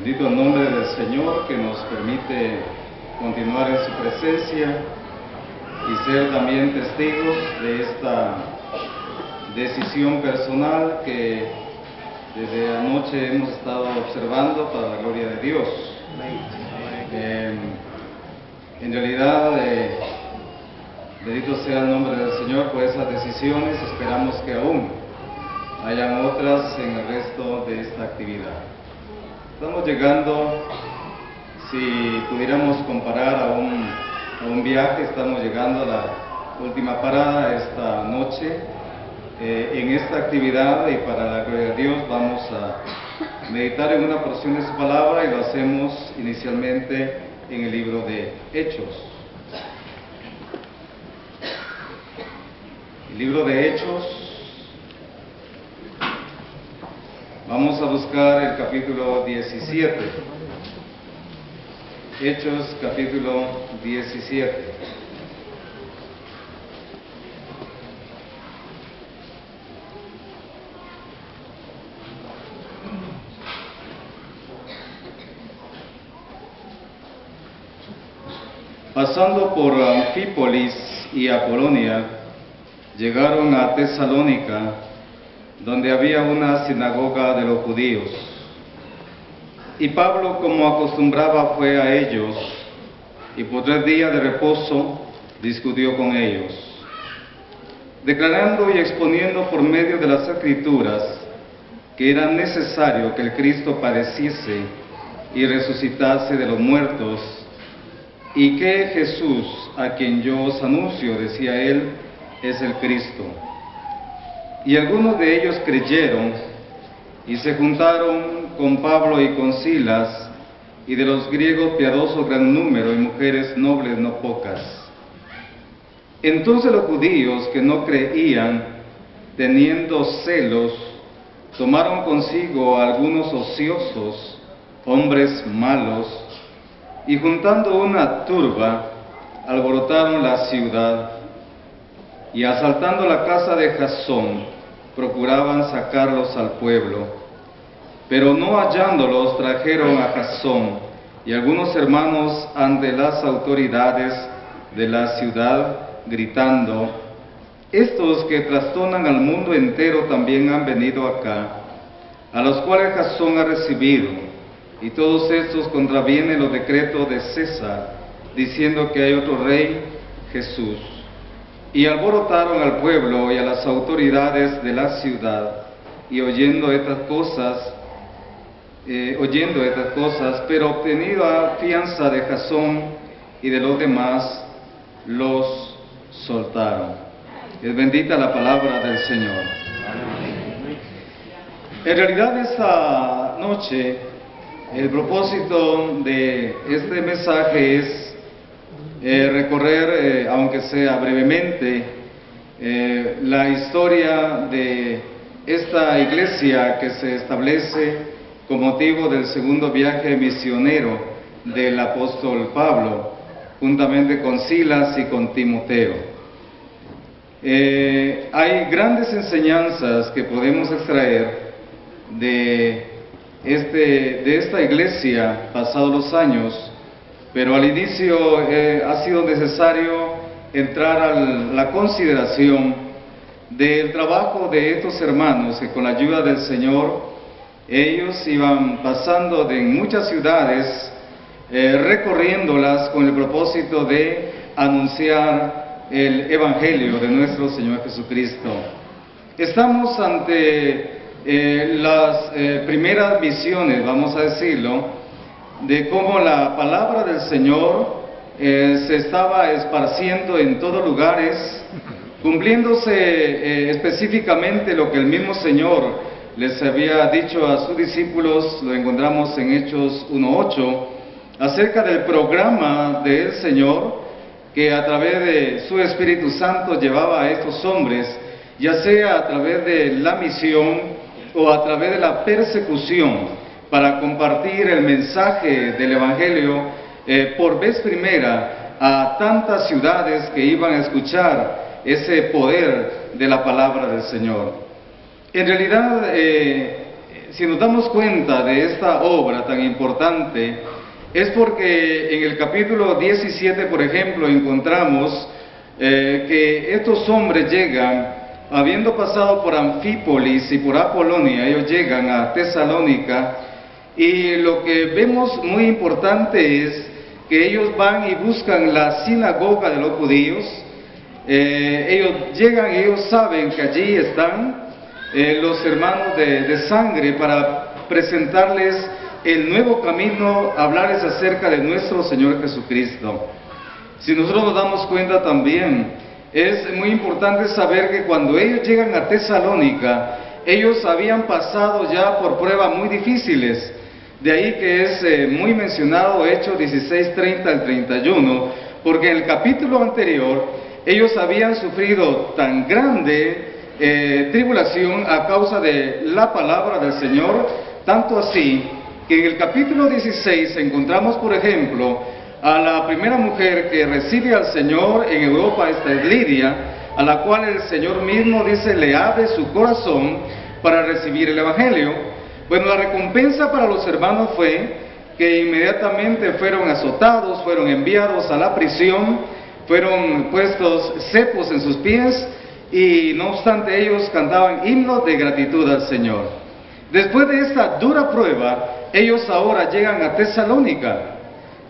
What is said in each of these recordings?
Bendito el nombre del Señor que nos permite continuar en su presencia y ser también testigos de esta decisión personal que desde anoche hemos estado observando para la gloria de Dios. En realidad, bendito sea el nombre del Señor por esas decisiones. Esperamos que aún hayan otras en el resto de esta actividad. Estamos llegando, si pudiéramos comparar a un viaje, estamos llegando a la última parada esta noche en esta actividad, y para la gloria de Dios vamos a meditar en una porción de su palabra, y lo hacemos inicialmente en el libro de Hechos. El libro de Hechos. Vamos a buscar el capítulo 17. Hechos, capítulo 17. Pasando por Anfípolis y Apolonia, llegaron a Tesalónica, donde había una sinagoga de los judíos. Y Pablo, como acostumbraba, fue a ellos, y por 3 días de reposo discutió con ellos, declarando y exponiendo por medio de las Escrituras que era necesario que el Cristo padeciese y resucitase de los muertos, y que Jesús, a quien yo os anuncio, decía él, es el Cristo. Y algunos de ellos creyeron y se juntaron con Pablo y con Silas, y de los griegos piadoso gran número, y mujeres nobles no pocas. Entonces los judíos que no creían, teniendo celos, tomaron consigo a algunos ociosos, hombres malos, y juntando una turba, alborotaron la ciudad, y asaltando la casa de Jasón, procuraban sacarlos al pueblo. Pero no hallándolos, trajeron a Jasón y algunos hermanos ante las autoridades de la ciudad, gritando: estos que trastornan al mundo entero también han venido acá, a los cuales Jasón ha recibido, y todos estos contravienen los decretos de César, diciendo que hay otro rey, Jesús. Y alborotaron al pueblo y a las autoridades de la ciudad, y oyendo estas cosas, pero obtenida fianza de Jasón y de los demás, los soltaron. Es bendita la palabra del Señor. En realidad, esta noche, el propósito de este mensaje es recorrer, aunque sea brevemente, la historia de esta iglesia que se establece con motivo del segundo viaje misionero del apóstol Pablo, juntamente con Silas y con Timoteo. Hay grandes enseñanzas que podemos extraer de esta iglesia pasados los años, pero al inicio ha sido necesario entrar a la consideración del trabajo de estos hermanos que, con la ayuda del Señor, ellos iban pasando en muchas ciudades, recorriéndolas con el propósito de anunciar el Evangelio de nuestro Señor Jesucristo. Estamos ante las primeras visiones, vamos a decirlo, de cómo la palabra del Señor se estaba esparciendo en todos lugares, cumpliéndose específicamente lo que el mismo Señor les había dicho a sus discípulos. Lo encontramos en Hechos 1:8, acerca del programa del Señor, que a través de su Espíritu Santo llevaba a estos hombres, ya sea a través de la misión o a través de la persecución, para compartir el mensaje del Evangelio por vez primera a tantas ciudades que iban a escuchar ese poder de la palabra del Señor. En realidad, si nos damos cuenta de esta obra tan importante, es porque en el capítulo 17, por ejemplo, encontramos que estos hombres llegan, habiendo pasado por Anfípolis y por Apolonia, ellos llegan a Tesalónica, y lo que vemos muy importante es que ellos van y buscan la sinagoga de los judíos. Ellos llegan y ellos saben que allí están los hermanos de sangre para presentarles el nuevo camino, hablarles acerca de nuestro Señor Jesucristo. Si nosotros nos damos cuenta también, es muy importante saber que cuando ellos llegan a Tesalónica, ellos habían pasado ya por pruebas muy difíciles. De ahí que es muy mencionado Hechos 16:30 al 31, porque en el capítulo anterior ellos habían sufrido tan grande tribulación a causa de la palabra del Señor, tanto así que en el capítulo 16 encontramos, por ejemplo, a la primera mujer que recibe al Señor en Europa, esta es Lidia, a la cual el Señor mismo dice le abre su corazón para recibir el Evangelio. Bueno, la recompensa para los hermanos fue que inmediatamente fueron azotados, fueron enviados a la prisión, fueron puestos cepos en sus pies y no obstante ellos cantaban himnos de gratitud al Señor. Después de esta dura prueba, ellos ahora llegan a Tesalónica.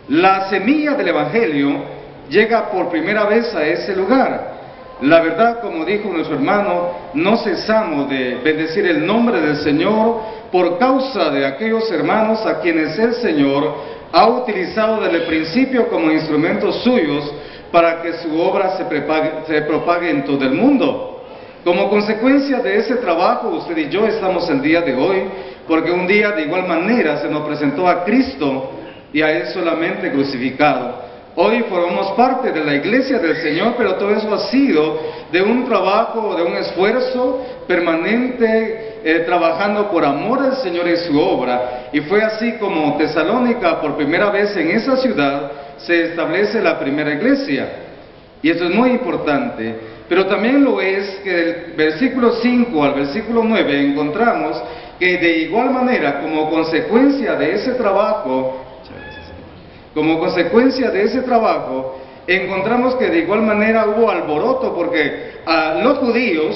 La semilla del Evangelio llega por primera vez a ese lugar. La verdad, como dijo nuestro hermano, no cesamos de bendecir el nombre del Señor por causa de aquellos hermanos a quienes el Señor ha utilizado desde el principio como instrumentos suyos para que su obra se propague en todo el mundo. Como consecuencia de ese trabajo, usted y yo estamos el día de hoy, porque un día de igual manera se nos presentó a Cristo y a Él solamente crucificado. Hoy formamos parte de la iglesia del Señor, pero todo eso ha sido de un trabajo, de un esfuerzo permanente, trabajando por amor al Señor y su obra. Y fue así como Tesalónica, por primera vez en esa ciudad, se establece la primera iglesia. Y esto es muy importante. Pero también lo es que del versículo 5 al versículo 9 encontramos que de igual manera, como consecuencia de ese trabajo, encontramos que de igual manera hubo alboroto, porque a los judíos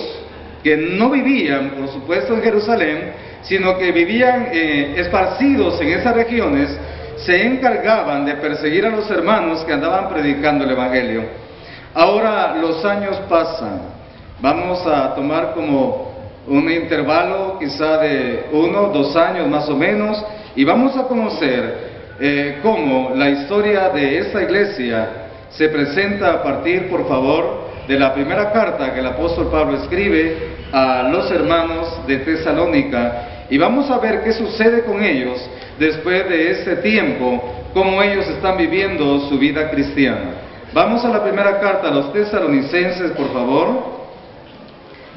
que no vivían, por supuesto, en Jerusalén, sino que vivían esparcidos en esas regiones, se encargaban de perseguir a los hermanos que andaban predicando el Evangelio. Ahora los años pasan, vamos a tomar como un intervalo quizá de 1 o 2 años más o menos, y vamos a conocer cómo la historia de esta iglesia se presenta a partir, por favor, de la primera carta que el apóstol Pablo escribe a los hermanos de Tesalónica, y vamos a ver qué sucede con ellos después de este tiempo, cómo ellos están viviendo su vida cristiana. Vamos a la primera carta a los tesalonicenses, por favor,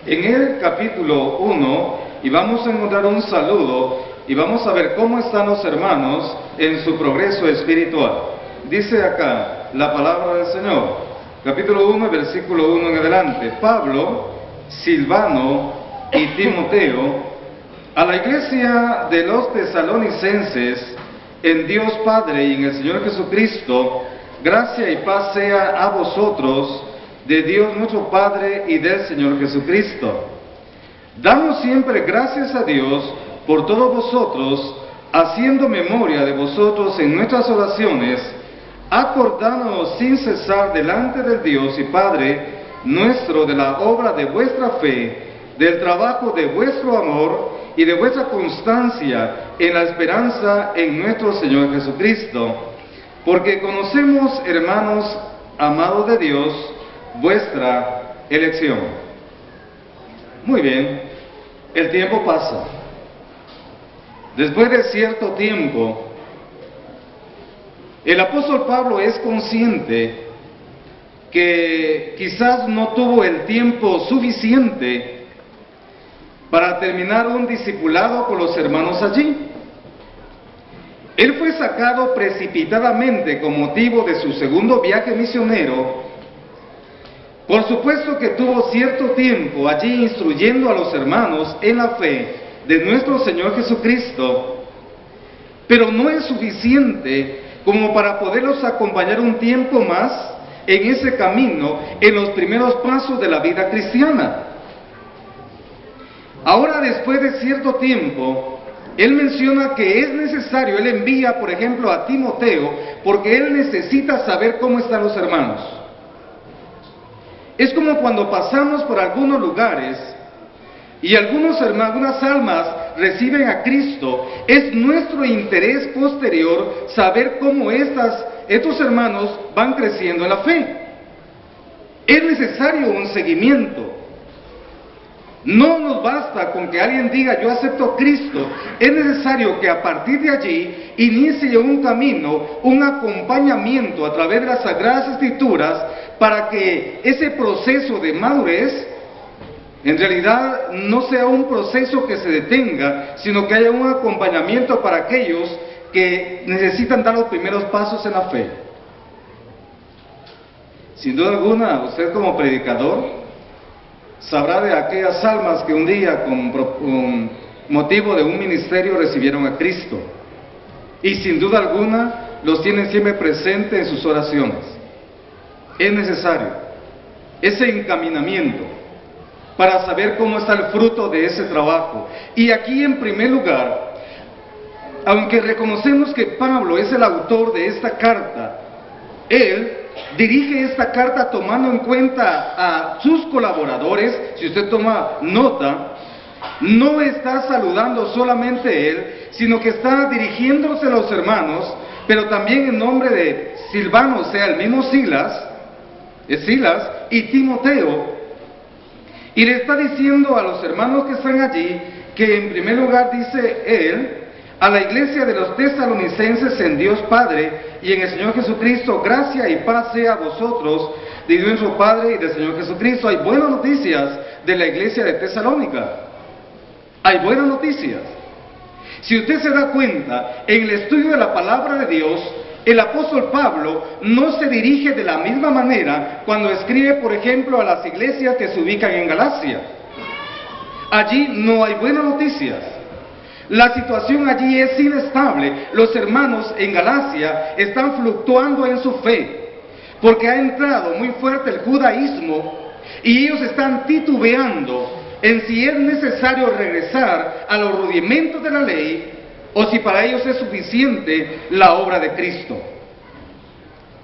en el capítulo 1, y vamos a encontrar un saludo y vamos a ver cómo están los hermanos en su progreso espiritual. Dice acá la palabra del Señor, capítulo 1, versículo 1 en adelante: Pablo, Silvano y Timoteo, a la iglesia de los tesalonicenses, en Dios Padre y en el Señor Jesucristo, gracia y paz sea a vosotros, de Dios nuestro Padre y del Señor Jesucristo. Damos siempre gracias a Dios por todos vosotros, haciendo memoria de vosotros en nuestras oraciones, acordándonos sin cesar delante del Dios y Padre nuestro de la obra de vuestra fe, del trabajo de vuestro amor y de vuestra constancia en la esperanza en nuestro Señor Jesucristo. Porque conocemos, hermanos amados de Dios, vuestra elección. Muy bien, el tiempo pasa. Después de cierto tiempo, el apóstol Pablo es consciente que quizás no tuvo el tiempo suficiente para terminar un discipulado con los hermanos allí. Él fue sacado precipitadamente con motivo de su segundo viaje misionero. Por supuesto que tuvo cierto tiempo allí instruyendo a los hermanos en la fe de nuestro Señor Jesucristo, pero no es suficiente como para poderlos acompañar un tiempo más en ese camino, en los primeros pasos de la vida cristiana. Ahora, después de cierto tiempo, él menciona que es necesario, él envía, por ejemplo, a Timoteo, porque él necesita saber cómo están los hermanos. Es como cuando pasamos por algunos lugares y algunas almas reciben a Cristo, es nuestro interés posterior saber cómo estos hermanos van creciendo en la fe. Es necesario un seguimiento. No nos basta con que alguien diga yo acepto a Cristo, es necesario que a partir de allí inicie un camino, un acompañamiento a través de las Sagradas Escrituras para que ese proceso de madurez en realidad no sea un proceso que se detenga, sino que haya un acompañamiento para aquellos que necesitan dar los primeros pasos en la fe. Sin duda alguna, usted como predicador sabrá de aquellas almas que un día con motivo de un ministerio recibieron a Cristo. Y sin duda alguna los tienen siempre presentes en sus oraciones. Es necesario ese encaminamiento para saber cómo está el fruto de ese trabajo. Y aquí en primer lugar, aunque reconocemos que Pablo es el autor de esta carta, él dirige esta carta tomando en cuenta a sus colaboradores. Si usted toma nota, no está saludando solamente él, sino que está dirigiéndose a los hermanos, pero también en nombre de Silvano, o sea, el mismo Silas y Timoteo, y le está diciendo a los hermanos que están allí, que en primer lugar dice él, a la iglesia de los tesalonicenses en Dios Padre y en el Señor Jesucristo, gracia y paz sea a vosotros, de Dios nuestro Padre y del Señor Jesucristo. Hay buenas noticias de la iglesia de Tesalónica. Hay buenas noticias. Si usted se da cuenta, en el estudio de la palabra de Dios, el apóstol Pablo no se dirige de la misma manera cuando escribe, por ejemplo, a las iglesias que se ubican en Galacia. Allí no hay buenas noticias. La situación allí es inestable. Los hermanos en Galacia están fluctuando en su fe, porque ha entrado muy fuerte el judaísmo y ellos están titubeando en si es necesario regresar a los rudimentos de la ley o si para ellos es suficiente la obra de Cristo.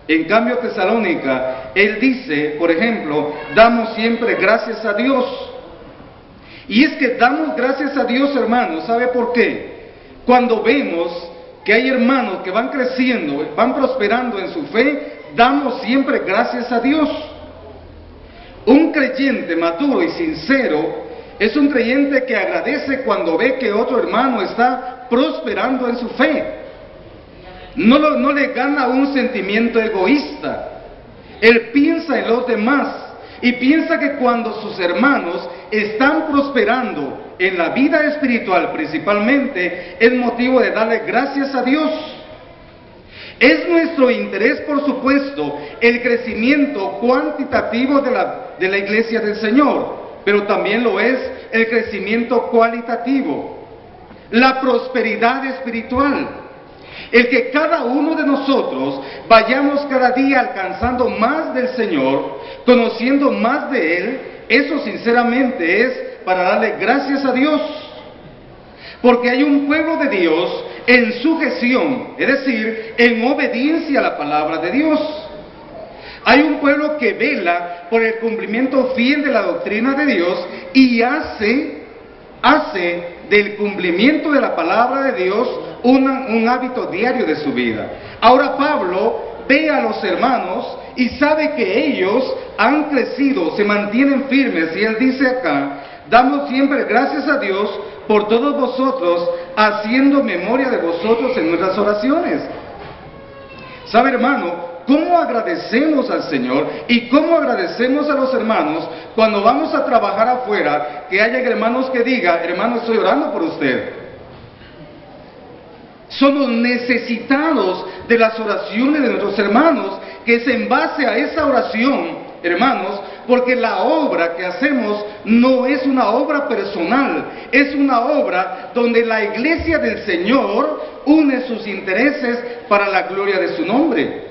En cambio, Tesalónica, él dice, por ejemplo, damos siempre gracias a Dios. Y es que damos gracias a Dios, hermanos, ¿sabe por qué? Cuando vemos que hay hermanos que van creciendo, van prosperando en su fe, damos siempre gracias a Dios. Un creyente maduro y sincero es un creyente que agradece cuando ve que otro hermano está prosperando en su fe. No le gana un sentimiento egoísta. Él piensa en los demás y piensa que cuando sus hermanos están prosperando en la vida espiritual principalmente, es motivo de darle gracias a Dios. Es nuestro interés, por supuesto, el crecimiento cuantitativo de la iglesia del Señor, pero también lo es el crecimiento cualitativo, la prosperidad espiritual, el que cada uno de nosotros vayamos cada día alcanzando más del Señor, conociendo más de Él. Eso sinceramente es para darle gracias a Dios, porque hay un pueblo de Dios en sujeción, es decir, en obediencia a la palabra de Dios. Hay un pueblo que vela por el cumplimiento fiel de la doctrina de Dios y hace del cumplimiento de la palabra de Dios un hábito diario de su vida. Ahora Pablo ve a los hermanos y sabe que ellos han crecido, se mantienen firmes, y él dice acá, damos siempre gracias a Dios por todos vosotros, haciendo memoria de vosotros en nuestras oraciones. ¿Sabe, hermano? ¿Cómo agradecemos al Señor y cómo agradecemos a los hermanos cuando vamos a trabajar afuera, que haya hermanos que digan, hermano, estoy orando por usted? Somos necesitados de las oraciones de nuestros hermanos, que es en base a esa oración, hermanos, porque la obra que hacemos no es una obra personal, es una obra donde la iglesia del Señor une sus intereses para la gloria de su nombre.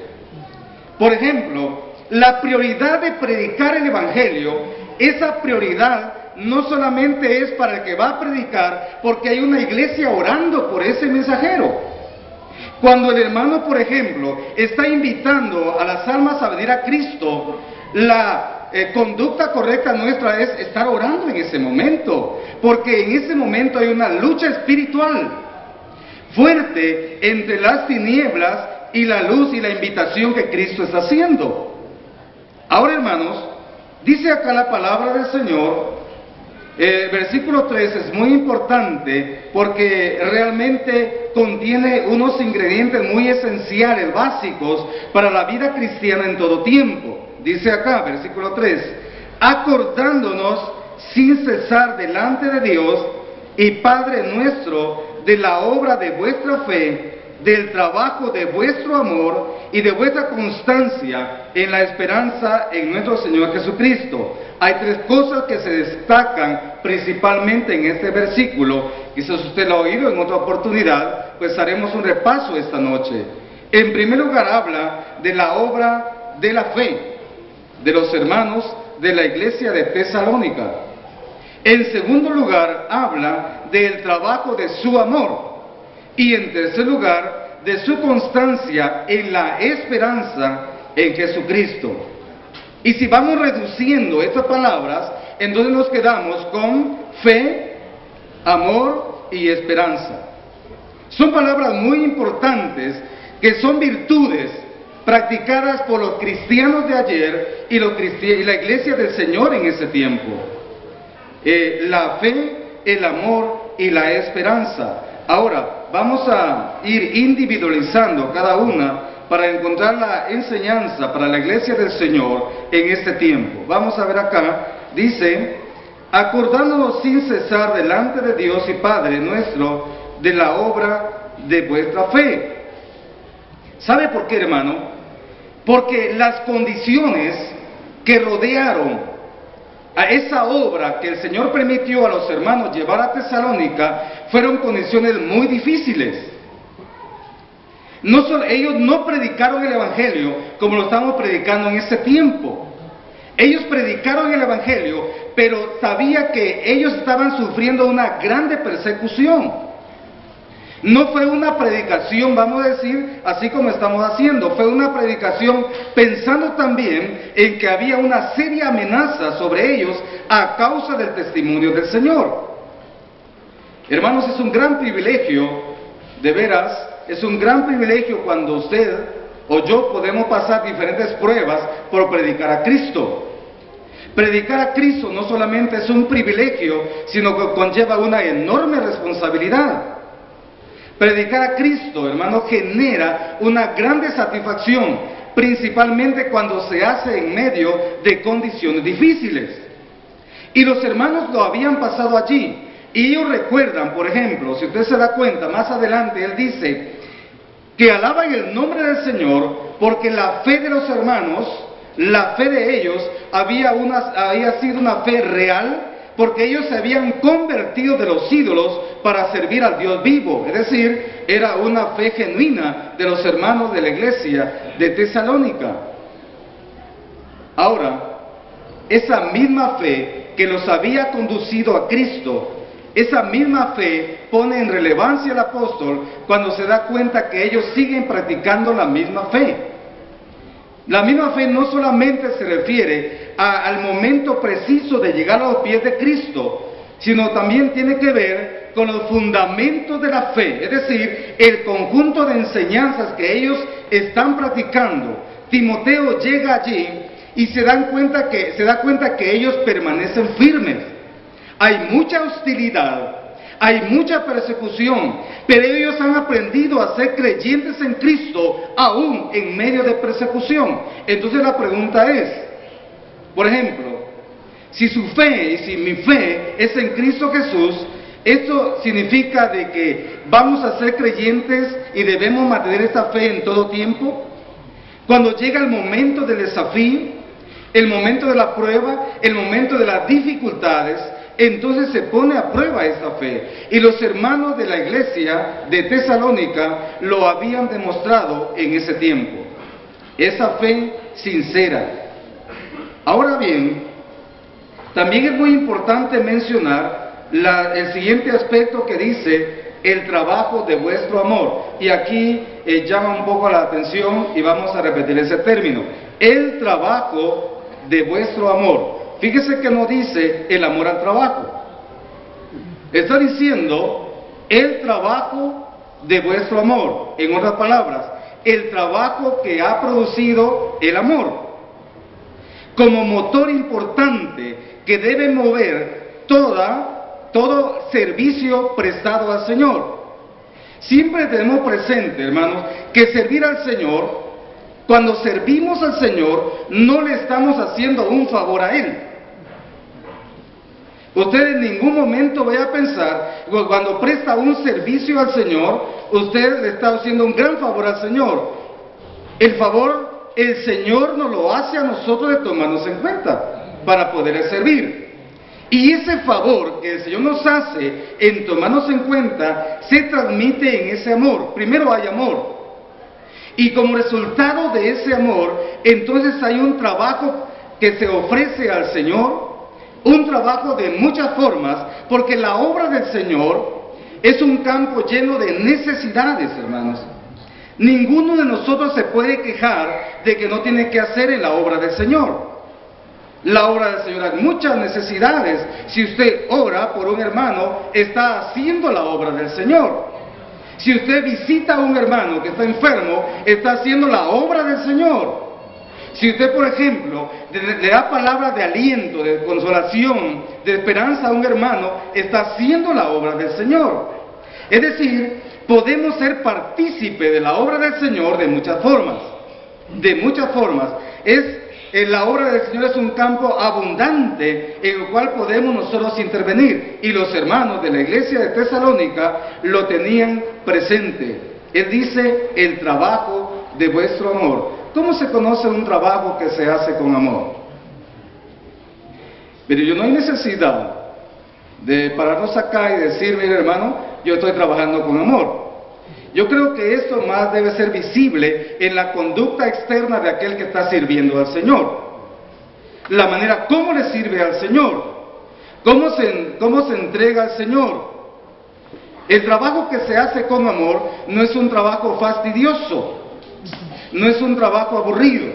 Por ejemplo, la prioridad de predicar el Evangelio, esa prioridad no solamente es para el que va a predicar, porque hay una iglesia orando por ese mensajero. Cuando el hermano, por ejemplo, está invitando a las almas a venir a Cristo, la conducta correcta nuestra es estar orando en ese momento, porque en ese momento hay una lucha espiritual fuerte entre las tinieblas y la luz y la invitación que Cristo está haciendo. Ahora, hermanos, dice acá la palabra del Señor, versículo 3 es muy importante porque realmente contiene unos ingredientes muy esenciales, básicos para la vida cristiana en todo tiempo. Dice acá, versículo 3, acordándonos sin cesar delante de Dios y Padre nuestro de la obra de vuestra fe, del trabajo de vuestro amor y de vuestra constancia en la esperanza en nuestro Señor Jesucristo. Hay tres cosas que se destacan principalmente en este versículo. Quizás usted lo ha oído en otra oportunidad, pues haremos un repaso esta noche. En primer lugar habla de la obra de la fe de los hermanos de la iglesia de Tesalónica. En segundo lugar habla del trabajo de su amor. Y en tercer lugar, de su constancia en la esperanza en Jesucristo. Y si vamos reduciendo estas palabras, entonces nos quedamos con fe, amor y esperanza. Son palabras muy importantes que son virtudes practicadas por los cristianos de ayer y la iglesia del Señor en ese tiempo. La fe, el amor y la esperanza. Ahora, vamos a ir individualizando cada una para encontrar la enseñanza para la iglesia del Señor en este tiempo. Vamos a ver acá, dice, acordándonos sin cesar delante de Dios y Padre nuestro de la obra de vuestra fe. ¿Sabe por qué, hermano? Porque las condiciones que rodearon a esa obra que el Señor permitió a los hermanos llevar a Tesalónica fueron condiciones muy difíciles. Ellos no predicaron el Evangelio como lo estamos predicando en este tiempo. Ellos predicaron el Evangelio, pero sabía que ellos estaban sufriendo una grande persecución. No fue una predicación, vamos a decir, así como estamos haciendo, fue una predicación pensando también en que había una seria amenaza sobre ellos a causa del testimonio del Señor. Hermanos, es un gran privilegio, de veras, es un gran privilegio cuando usted o yo podemos pasar diferentes pruebas por predicar a Cristo. Predicar a Cristo no solamente es un privilegio, sino que conlleva una enorme responsabilidad. Predicar a Cristo, hermano, genera una grande satisfacción, principalmente cuando se hace en medio de condiciones difíciles. Y los hermanos lo habían pasado allí. Y ellos recuerdan, por ejemplo, si usted se da cuenta, más adelante él dice que alaban el nombre del Señor porque la fe de los hermanos, la fe de ellos había sido una fe real, porque ellos se habían convertido de los ídolos para servir al Dios vivo. Es decir, era una fe genuina de los hermanos de la iglesia de Tesalónica. Ahora, esa misma fe que los había conducido a Cristo, esa misma fe pone en relevancia al apóstol cuando se da cuenta que ellos siguen practicando la misma fe. La misma fe no solamente se refiere al momento preciso de llegar a los pies de Cristo, sino también tiene que ver con los fundamentos de la fe, es decir, el conjunto de enseñanzas que ellos están practicando. Timoteo llega allí y se da cuenta que ellos permanecen firmes. Hay mucha hostilidad, hay mucha persecución, pero ellos han aprendido a ser creyentes en Cristo aún en medio de persecución. Entonces la pregunta es, por ejemplo, si su fe y si mi fe es en Cristo Jesús, ¿esto significa de que vamos a ser creyentes y debemos mantener esta fe en todo tiempo? Cuando llega el momento del desafío, El momento de la prueba, el momento de las dificultades, entonces se pone a prueba esa fe. Y los hermanos de la iglesia de Tesalónica lo habían demostrado en ese tiempo. Esa fe sincera. Ahora bien, también es muy importante mencionar el siguiente aspecto que dice el trabajo de vuestro amor. Y aquí llama un poco la atención y vamos a repetir ese término. El trabajo de vuestro amor. Fíjese que no dice el amor al trabajo. Está diciendo el trabajo de vuestro amor. En otras palabras, el trabajo que ha producido el amor. Como motor importante que debe mover todo servicio prestado al Señor. Siempre tenemos presente, hermanos, que servir al Señor, cuando servimos al Señor, no le estamos haciendo un favor a Él. Usted en ningún momento vaya a pensar, cuando presta un servicio al Señor, usted le está haciendo un gran favor al Señor. El favor, el Señor nos lo hace a nosotros de tomarnos en cuenta para poder servir. Y ese favor que el Señor nos hace en tomarnos en cuenta, se transmite en ese amor. Primero hay amor. Y como resultado de ese amor, entonces hay un trabajo que se ofrece al Señor, un trabajo de muchas formas, porque la obra del Señor es un campo lleno de necesidades, hermanos. Ninguno de nosotros se puede quejar de que no tiene que hacer en la obra del Señor. La obra del Señor hay muchas necesidades. Si usted ora por un hermano, está haciendo la obra del Señor. Si usted visita a un hermano que está enfermo, está haciendo la obra del Señor. Si usted, por ejemplo, le da palabras de aliento, de consolación, de esperanza a un hermano, está haciendo la obra del Señor. Es decir, podemos ser partícipes de la obra del Señor de muchas formas. De muchas formas. La obra del Señor es un campo abundante en el cual podemos nosotros intervenir. Y los hermanos de la iglesia de Tesalónica lo tenían presente. Él dice, el trabajo de vuestro amor. ¿Cómo se conoce un trabajo que se hace con amor? Pero yo no hay necesidad de pararnos acá y decir, mire hermano, yo estoy trabajando con amor. Yo creo que esto más debe ser visible en la conducta externa de aquel que está sirviendo al Señor. La manera como le sirve al Señor, cómo se entrega al Señor. El trabajo que se hace con amor no es un trabajo fastidioso, no es un trabajo aburrido,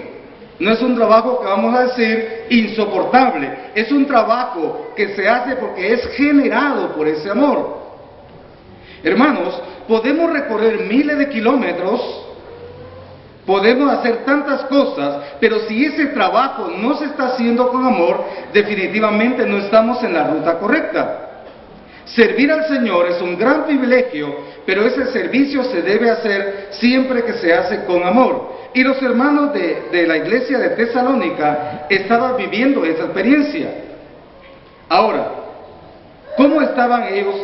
no es un trabajo que vamos a decir insoportable, es un trabajo que se hace porque es generado por ese amor. Hermanos, podemos recorrer miles de kilómetros, podemos hacer tantas cosas, pero si ese trabajo no se está haciendo con amor, definitivamente no estamos en la ruta correcta. Servir al Señor es un gran privilegio, pero ese servicio se debe hacer siempre que se hace con amor. Y los hermanos de la iglesia de Tesalónica estaban viviendo esa experiencia. Ahora, ¿cómo estaban ellos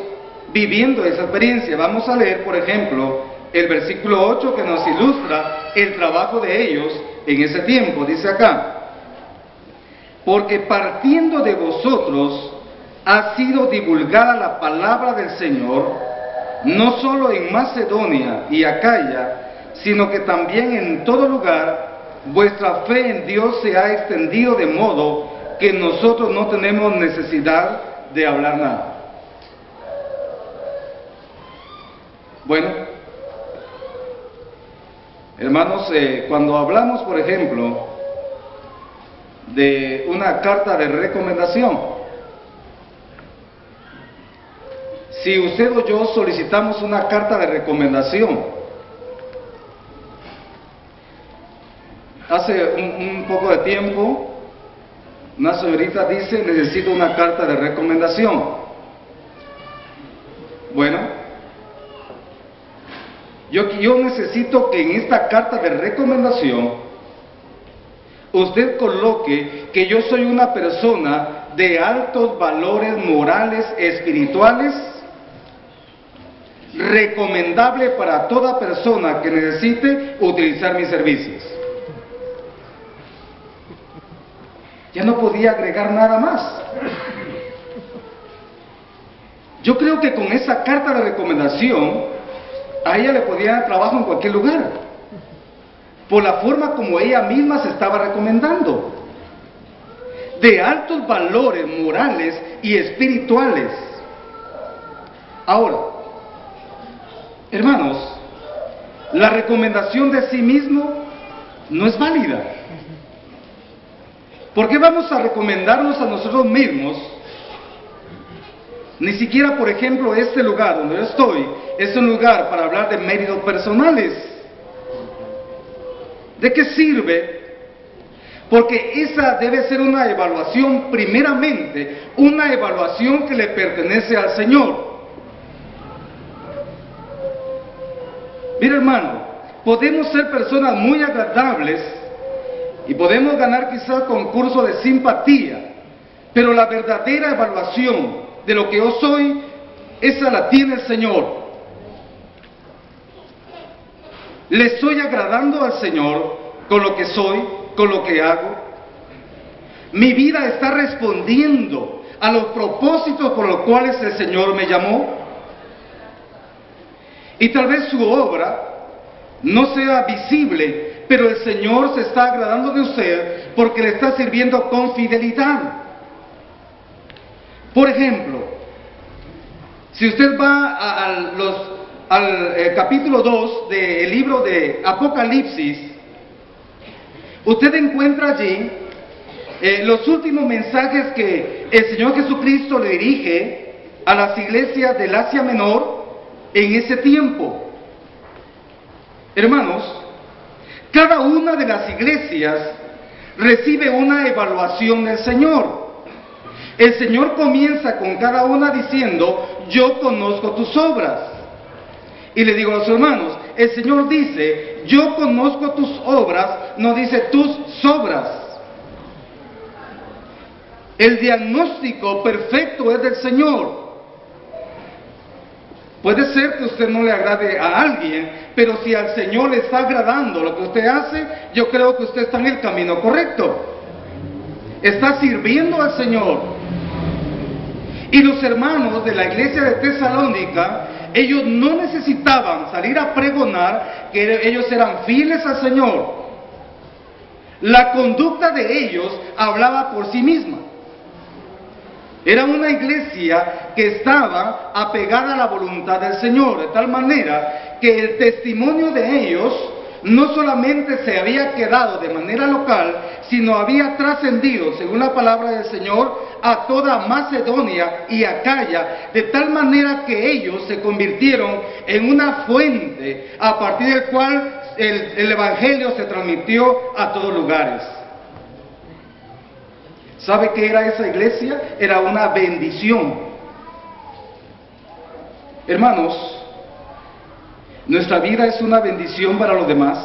viviendo esa experiencia? Vamos a leer, por ejemplo, el versículo 8 que nos ilustra el trabajo de ellos en ese tiempo. Dice acá, porque partiendo de vosotros ha sido divulgada la palabra del Señor, no solo en Macedonia y Acaya, sino que también en todo lugar vuestra fe en Dios se ha extendido de modo que nosotros no tenemos necesidad de hablar nada. Bueno, hermanos, cuando hablamos, por ejemplo, de una carta de recomendación, si usted o yo solicitamos una carta de recomendación, hace un poco de tiempo, una señorita dice, necesito una carta de recomendación. Bueno, yo necesito que en esta carta de recomendación usted coloque que yo soy una persona de altos valores morales, espirituales, recomendable para toda persona que necesite utilizar mis servicios. ya no podía agregar nada más. Yo creo que con esa carta de recomendación, a ella le podía dar trabajo en cualquier lugar, por la forma como ella misma se estaba recomendando, de altos valores morales y espirituales. Ahora, hermanos, la recomendación de sí mismo no es válida. ¿Por qué vamos a recomendarnos a nosotros mismos? Ni siquiera, por ejemplo, este lugar donde yo estoy es un lugar para hablar de méritos personales. ¿De qué sirve? Porque esa debe ser una evaluación, primeramente, una evaluación que le pertenece al Señor. Mira, hermano, podemos ser personas muy agradables y podemos ganar quizás concurso de simpatía, pero la verdadera evaluación de lo que yo soy, esa la tiene el Señor. ¿Le estoy agradando al Señor con lo que soy, con lo que hago? ¿Mi vida está respondiendo a los propósitos por los cuales el Señor me llamó? Y tal vez su obra no sea visible, pero el Señor se está agradando de usted porque le está sirviendo con fidelidad. Por ejemplo, si usted va al capítulo 2 del libro de Apocalipsis, usted encuentra allí los últimos mensajes que el Señor Jesucristo le dirige a las iglesias del Asia Menor en ese tiempo. Hermanos, cada una de las iglesias recibe una evaluación del Señor. El Señor comienza con cada una diciendo: yo conozco tus obras. Y le digo a los hermanos, el Señor dice: yo conozco tus obras, no dice tus sobras. El diagnóstico perfecto es del Señor. Puede ser que usted no le agrade a alguien, pero si al Señor le está agradando lo que usted hace, yo creo que usted está en el camino correcto. Está sirviendo al Señor. Y los hermanos de la iglesia de Tesalónica, ellos no necesitaban salir a pregonar que ellos eran fieles al Señor. La conducta de ellos hablaba por sí misma. Era una iglesia que estaba apegada a la voluntad del Señor, de tal manera que el testimonio de ellos no solamente se había quedado de manera local, sino había trascendido, según la palabra del Señor, a toda Macedonia y Acaya, de tal manera que ellos se convirtieron en una fuente a partir del cual el Evangelio se transmitió a todos lugares. ¿Sabe qué era esa iglesia? Era una bendición. Hermanos, nuestra vida es una bendición para los demás.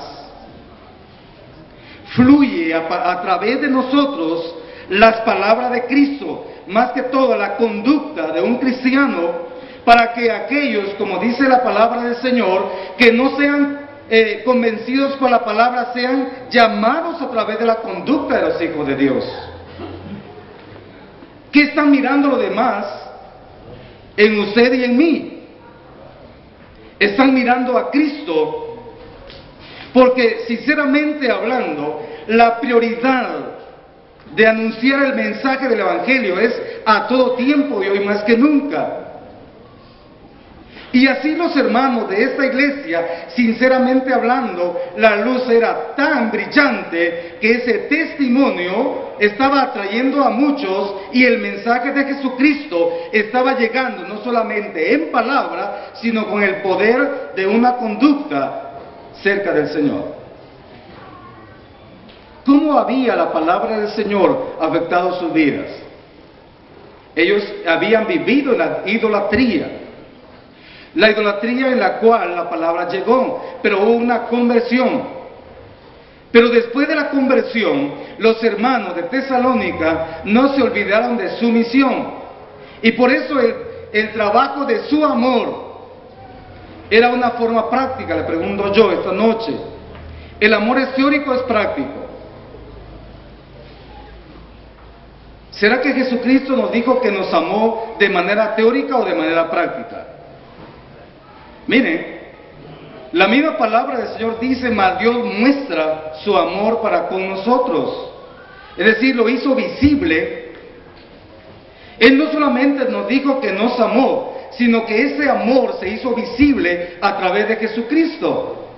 Fluye a través de nosotros las palabras de Cristo, más que todo la conducta de un cristiano, para que aquellos, como dice la palabra del Señor, que no sean convencidos por la palabra, sean llamados a través de la conducta de los hijos de Dios. ¿Qué están mirando los demás en usted y en mí? Están mirando a Cristo, porque sinceramente hablando, la prioridad de anunciar el mensaje del Evangelio es a todo tiempo y hoy más que nunca. Y así los hermanos de esta iglesia, sinceramente hablando, la luz era tan brillante que ese testimonio estaba atrayendo a muchos y el mensaje de Jesucristo estaba llegando no solamente en palabra, sino con el poder de una conducta cerca del Señor. ¿Cómo había la palabra del Señor afectado sus vidas? Ellos habían vivido en la idolatría en la cual la palabra llegó, pero hubo una conversión. Pero después de la conversión, los hermanos de Tesalónica no se olvidaron de su misión. Y por eso el trabajo de su amor era una forma práctica. Le pregunto yo esta noche, ¿el amor es teórico o es práctico? ¿Será que Jesucristo nos dijo que nos amó de manera teórica o de manera práctica? Miren, la misma palabra del Señor dice, mas Dios muestra su amor para con nosotros. Es decir, lo hizo visible. Él no solamente nos dijo que nos amó, sino que ese amor se hizo visible a través de Jesucristo.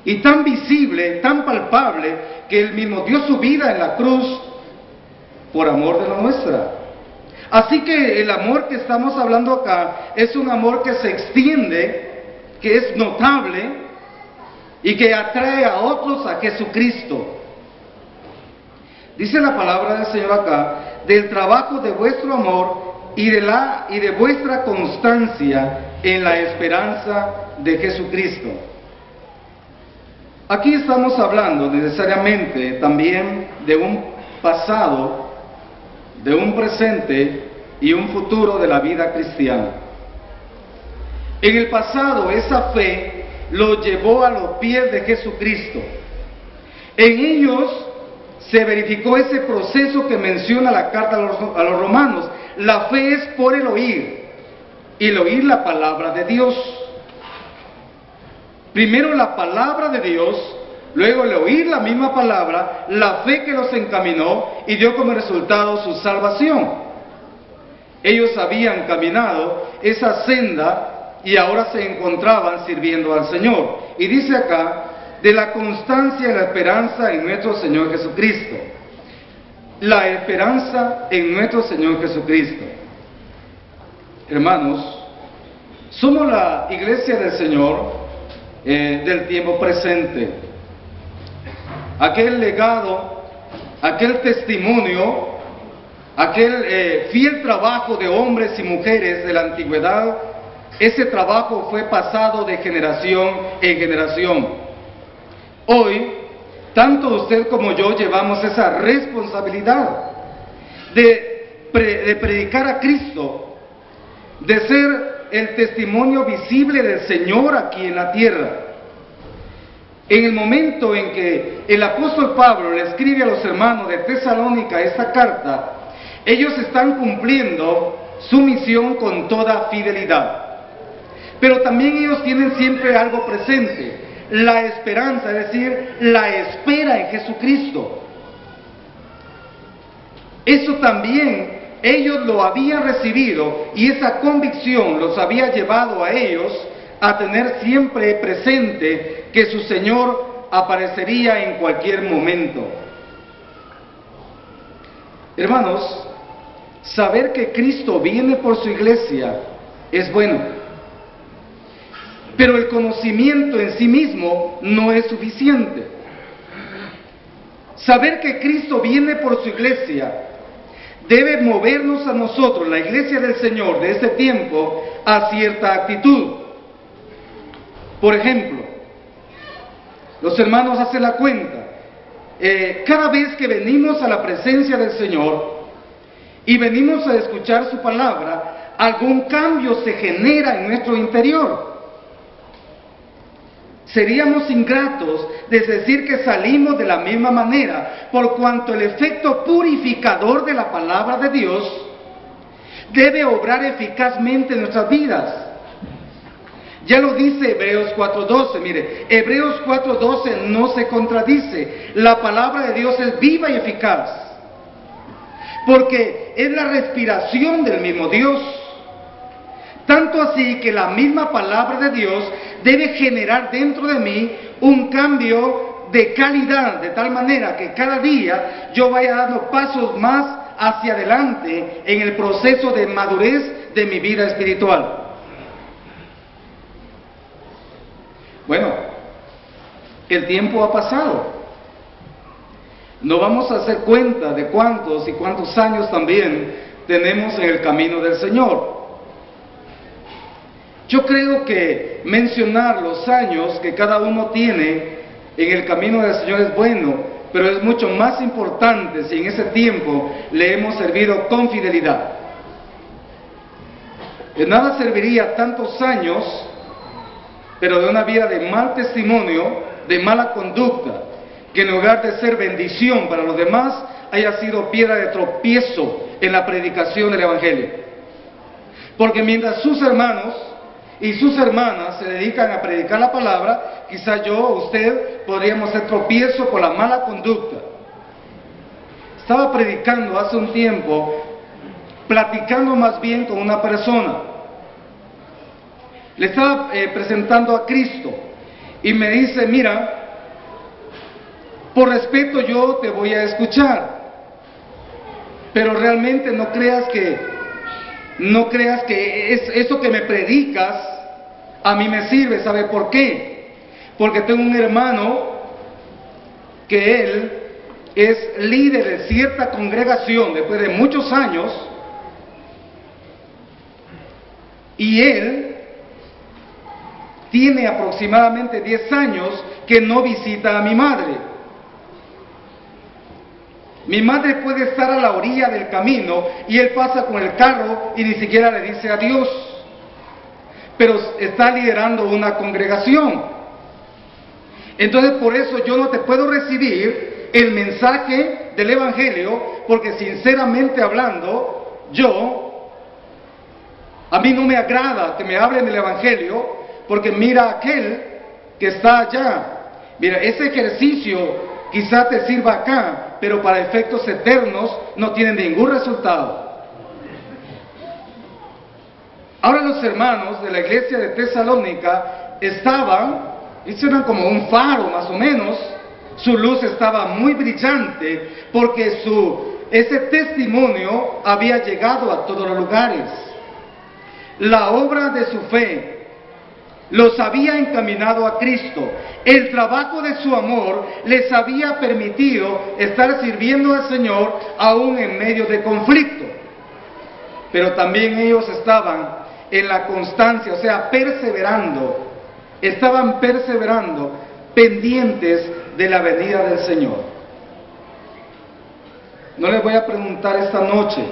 Y tan visible, tan palpable, que Él mismo dio su vida en la cruz por amor de la nuestra. Así que el amor que estamos hablando acá es un amor que se extiende, que es notable y que atrae a otros a Jesucristo. Dice la palabra del Señor acá, del trabajo de vuestro amor y de vuestra constancia en la esperanza de Jesucristo. Aquí estamos hablando necesariamente también de un pasado, de un presente y un futuro de la vida cristiana. En el pasado, esa fe los llevó a los pies de Jesucristo. En ellos se verificó ese proceso que menciona la carta a los romanos. La fe es por el oír, y el oír la palabra de Dios. Primero la palabra de Dios, luego el oír la misma palabra, la fe que los encaminó y dio como resultado su salvación. Ellos habían caminado esa senda y ahora se encontraban sirviendo al Señor. Y dice acá, de la constancia y la esperanza en nuestro Señor Jesucristo. La esperanza en nuestro Señor Jesucristo. Hermanos, somos la iglesia del Señor del tiempo presente. Aquel legado, aquel testimonio, aquel fiel trabajo de hombres y mujeres de la antigüedad, ese trabajo fue pasado de generación en generación. Hoy, tanto usted como yo llevamos esa responsabilidad de predicar a Cristo, de ser el testimonio visible del Señor aquí en la tierra. En el momento en que el apóstol Pablo le escribe a los hermanos de Tesalónica esta carta, ellos están cumpliendo su misión con toda fidelidad. Pero también ellos tienen siempre algo presente, la esperanza, es decir, la espera en Jesucristo. Eso también ellos lo habían recibido y esa convicción los había llevado a ellos a tener siempre presente que su Señor aparecería en cualquier momento. Hermanos, saber que Cristo viene por su iglesia es bueno. Pero el conocimiento en sí mismo no es suficiente. Saber que Cristo viene por su iglesia debe movernos a nosotros, la iglesia del Señor de este tiempo, a cierta actitud. Por ejemplo, los hermanos hacen la cuenta. Cada vez que venimos a la presencia del Señor y venimos a escuchar su palabra, algún cambio se genera en nuestro interior. Seríamos ingratos de decir que salimos de la misma manera, por cuanto el efecto purificador de la palabra de Dios debe obrar eficazmente en nuestras vidas. Ya lo dice Hebreos 4:12, mire, Hebreos 4:12 no se contradice, la palabra de Dios es viva y eficaz, porque es la respiración del mismo Dios. Tanto así que la misma palabra de Dios debe generar dentro de mí un cambio de calidad, de tal manera que cada día yo vaya dando pasos más hacia adelante en el proceso de madurez de mi vida espiritual. Bueno, el tiempo ha pasado. No vamos a hacer cuenta de cuántos y cuántos años también tenemos en el camino del Señor. Yo creo que mencionar los años que cada uno tiene en el camino del Señor es bueno, pero es mucho más importante si en ese tiempo le hemos servido con fidelidad. De nada serviría tantos años, pero de una vida de mal testimonio, de mala conducta, que en lugar de ser bendición para los demás, haya sido piedra de tropiezo en la predicación del Evangelio. Porque mientras sus hermanos y sus hermanas se dedican a predicar la palabra, quizá yo o usted podríamos ser tropiezo por la mala conducta. Estaba predicando hace un tiempo, platicando más bien con una persona. Le estaba presentando a Cristo y me dice, mira, por respeto yo te voy a escuchar, pero realmente no creas que eso que me predicas a mí me sirve. ¿Sabe por qué? Porque tengo un hermano que él es líder de cierta congregación después de muchos años, y él tiene aproximadamente 10 años que no visita a mi madre. Mi madre puede estar a la orilla del camino y él pasa con el carro y ni siquiera le dice adiós, pero está liderando una congregación. Entonces por eso yo no te puedo recibir el mensaje del Evangelio, porque sinceramente hablando, a mí no me agrada que me hablen del Evangelio, porque mira aquel que está allá, mira, ese ejercicio quizá te sirva acá, pero para efectos eternos no tiene ningún resultado. Ahora los hermanos de la iglesia de Tesalónica eran como un faro más o menos, su luz estaba muy brillante, porque ese testimonio había llegado a todos los lugares. La obra de su fe los había encaminado a Cristo. El trabajo de su amor les había permitido estar sirviendo al Señor aún en medio de conflicto. Pero también ellos estaban en la constancia, o sea, estaban perseverando, pendientes de la venida del Señor. No les voy a preguntar esta noche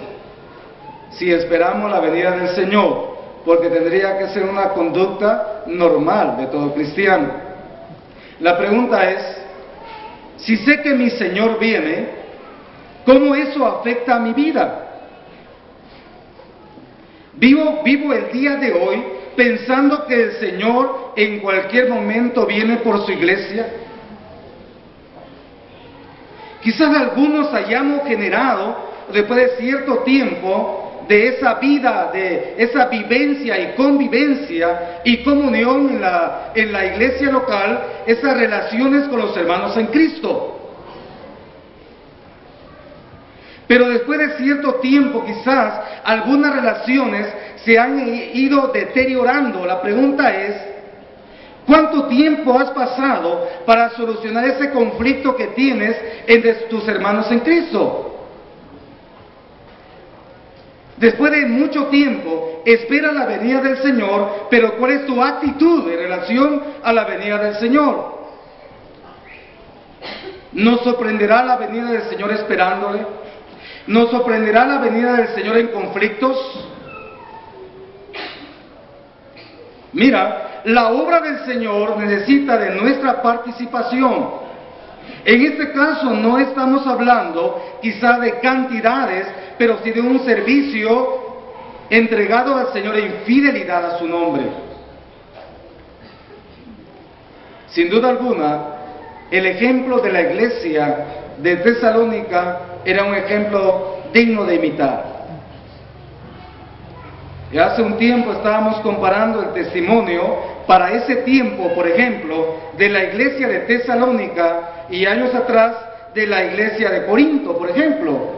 si esperamos la venida del Señor, porque tendría que ser una conducta normal de todo cristiano. La pregunta es, si sé que mi Señor viene, ¿cómo eso afecta a mi vida? Vivo el día de hoy pensando que el Señor en cualquier momento viene por su iglesia. Quizás algunos hayamos generado, después de cierto tiempo, de esa vida, de esa vivencia y convivencia y comunión en la iglesia local, esas relaciones con los hermanos en Cristo. Pero después de cierto tiempo, quizás algunas relaciones se han ido deteriorando. La pregunta es, ¿cuánto tiempo has pasado para solucionar ese conflicto que tienes entre tus hermanos en Cristo? Después de mucho tiempo, espera la venida del Señor, pero ¿cuál es tu actitud en relación a la venida del Señor? ¿Nos sorprenderá la venida del Señor esperándole? ¿Nos sorprenderá la venida del Señor en conflictos? Mira, la obra del Señor necesita de nuestra participación. En este caso no estamos hablando quizá de cantidades, pero sí de un servicio entregado al Señor en fidelidad a su nombre. Sin duda alguna, el ejemplo de la iglesia de Tesalónica era un ejemplo digno de imitar. Y hace un tiempo estábamos comparando el testimonio para ese tiempo, por ejemplo, de la iglesia de Tesalónica y años atrás de la iglesia de Corinto, por ejemplo.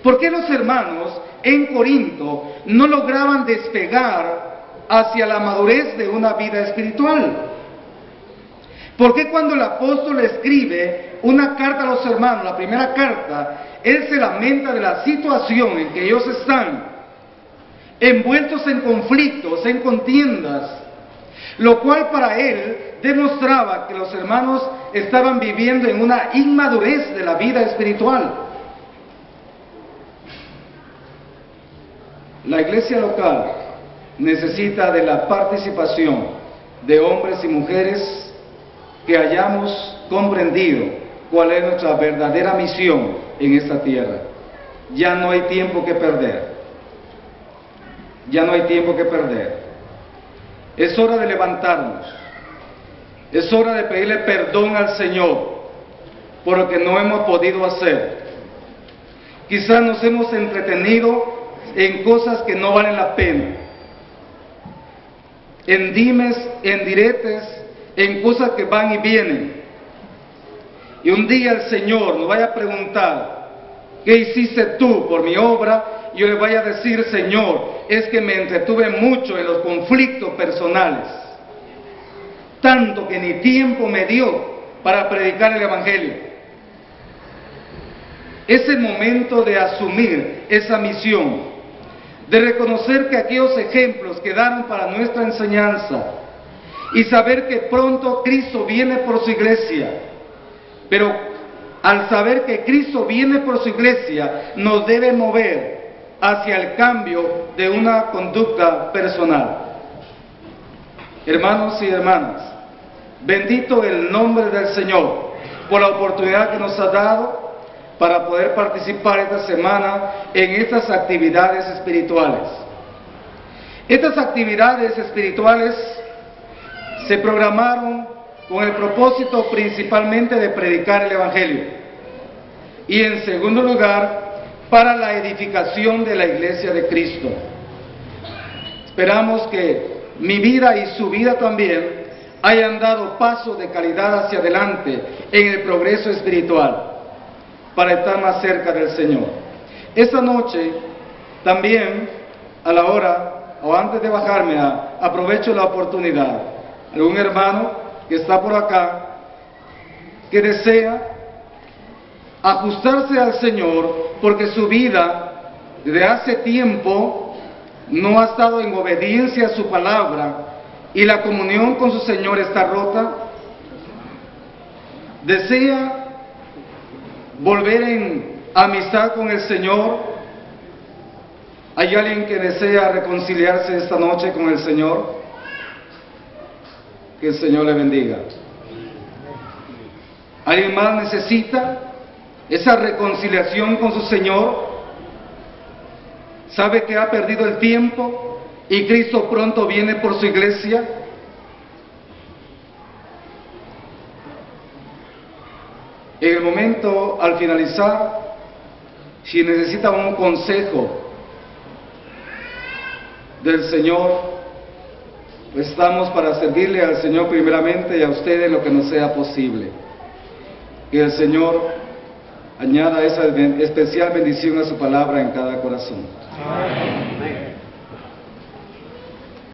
¿Por qué los hermanos en Corinto no lograban despegar hacia la madurez de una vida espiritual? ¿Por qué cuando el apóstol escribe una carta a los hermanos, la primera carta, él se lamenta de la situación en que ellos están, envueltos en conflictos, en contiendas, lo cual para él demostraba que los hermanos estaban viviendo en una inmadurez de la vida espiritual? La iglesia local necesita de la participación de hombres y mujeres que hayamos comprendido cuál es nuestra verdadera misión en esta tierra. Ya no hay tiempo que perder. Ya no hay tiempo que perder. Es hora de levantarnos. Es hora de pedirle perdón al Señor por lo que no hemos podido hacer. Quizás nos hemos entretenido en cosas que no valen la pena, en dimes, en diretes, en cosas que van y vienen. Y un día el Señor nos vaya a preguntar, ¿qué hiciste tú por mi obra? Y yo le vaya a decir, Señor, es que me entretuve mucho en los conflictos personales, tanto que ni tiempo me dio para predicar el Evangelio. Es el momento de asumir esa misión, de reconocer que aquellos ejemplos quedaron para nuestra enseñanza y saber que pronto Cristo viene por su iglesia. Pero al saber que Cristo viene por su iglesia, nos debe mover hacia el cambio de una conducta personal. Hermanos y hermanas, bendito el nombre del Señor por la oportunidad que nos ha dado para poder participar esta semana en estas actividades espirituales. Estas actividades espirituales se programaron con el propósito principalmente de predicar el Evangelio y en segundo lugar para la edificación de la Iglesia de Cristo. Esperamos que mi vida y su vida también hayan dado pasos de calidad hacia adelante en el progreso espiritual para estar más cerca del Señor. Esta noche también, a la hora o antes de bajarme, aprovecho la oportunidad. Algún hermano que está por acá, que desea ajustarse al Señor porque su vida desde hace tiempo no ha estado en obediencia a su palabra y la comunión con su Señor está rota, desea volver en amistad con el Señor. ¿Hay alguien que desea reconciliarse esta noche con el Señor? Que el Señor le bendiga. ¿Alguien más necesita esa reconciliación con su Señor? ¿Sabe que ha perdido el tiempo y Cristo pronto viene por su iglesia? En el momento, al finalizar, si necesita un consejo del Señor, pues estamos para servirle al Señor primeramente y a ustedes lo que nos sea posible. Que el Señor añada esa especial bendición a su palabra en cada corazón. Amén.